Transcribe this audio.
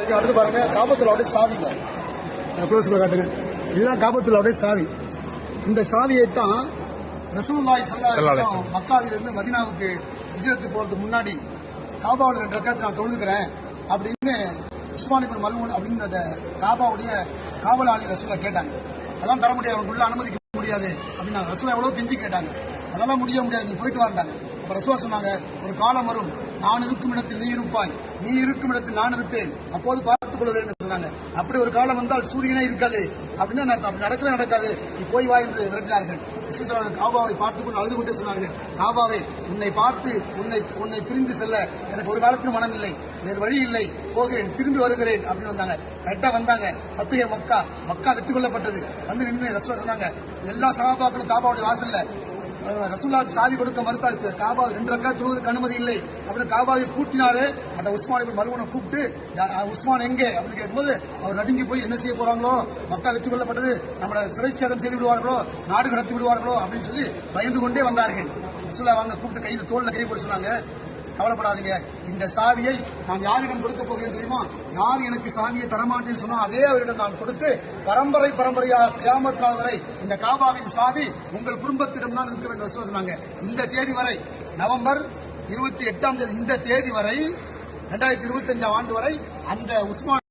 அடுத்து பாருங்க, காபத்துல்லாவுடைய சாவிங்க. க்ளோஸ்ல காட்டுங்க. இதுதான் காபத்துல்லாவுடைய சாவி. இந்த சாவியை தான் ரசூலுல்லாஹி ஸல்லல்லாஹு அலைஹி வஸல்லம் மக்காவிலிருந்து மதீனாவுக்கு ஹிஜ்ரத் போறதுக்கு முன்னாடி காபாவுல 2 ரக்காத் நான் தொழுதுக்கிறேன் அப்படின்னு உஸ்மான் இப்னு மல்ஊன் அப்படின்னு அந்த காபாவுடைய காவலாளி ரசூலுல்லாஹ் கேட்டாங்க. அதெல்லாம் தர முடியாது, அவங்களுக்குள்ள அனுமதிக்க முடியாது அப்படின்னு ரசூலுல்லாஹ் எவ்வளவு கெஞ்சி கேட்டாங்க. அதெல்லாம் முடியாது, நீ போயிட்டு வந்தாங்க. அப்ப ரசூலுல்லாஹ் சொன்னாங்க, ஒரு காலம் வரும், நான் இருக்கும் இடத்தில் நீ இருப்பாய், நீ இருக்கும் இடத்தில் நான் இருப்பேன், அப்போது பார்த்துக் கொள்கிறேன் சொன்னாங்க. அப்படி ஒரு காலம் வந்தால் சூரியனே இருக்காது அப்படின்னு அப்படி நடக்கவே நடக்காது, நீ போய் வா என்று விரட்டினார்கள். காபாவை பார்த்துக் கொண்டு அழுது கொண்டே சொன்னார்கள், காபாவை உன்னை பார்த்து உன்னை பிரிந்து செல்ல எனக்கு ஒரு காலத்திலும் மனம் இல்லை, வேறு வழி இல்லை, போகிறேன், திரும்பி வருகிறேன் அப்படின்னு வந்தாங்க. கரெக்டா வந்தாங்க. பத்துகை மக்கா வெற்றி கொள்ளப்பட்டது. வந்து நின்று ரசூலுல்லாஹ் சொன்னாங்க, எல்லா சஹாபாக்களும் காபாவுடைய வாசல்ல ரசூலுல்லாஹ்வுக்கு சாவி கொடுக்க மறுத்தாரு. காபா 2 ரக்காத் தொழுவதற்கு அனுமதி இல்லை அப்படின்னு காபாவை கூட்டினாரு. அந்த உஸ்மான் இப்னு மல்ஊனை கூப்பிட்டு, உஸ்மான் எங்கே அப்படின்னு கேட்கும்போது அவர் நடுங்கி போய் என்ன செய்ய போறாங்களோ, மக்கா வெற்றி கொள்ளப்பட்டது, நம்மளை சிறை சேதம் செய்து விடுவார்களோ, நாடு கடத்தி விடுவார்களோ அப்படின்னு சொல்லி பயந்து கொண்டே வந்தார்கள். ரசூலுல்லாஹ் வாங்க கூப்பிட்டு கையில் தோல்ல கை போட்டு சொன்னாங்க, கவலைப்படாதீங்க, இந்த சாவியை நான் யாரிடம் கொடுக்க போகிறேன் தெரியுமா? யார் எனக்கு சாவியை தரமாட்டேன்னு சொன்னா அதே அவரிடம் நான் கொடுத்து பரம்பரையாக கியாமத் நாள் வரை இந்த காபாவின் சாவி உங்கள் குடும்பத்திடம் தான் இருக்க வேண்டும் சொன்னாங்க. இந்த தேதி வரை, நவம்பர் 28ஆம் தேதி, இந்த தேதி வரை 2025ஆம் ஆண்டு வரை அந்த உஸ்மான்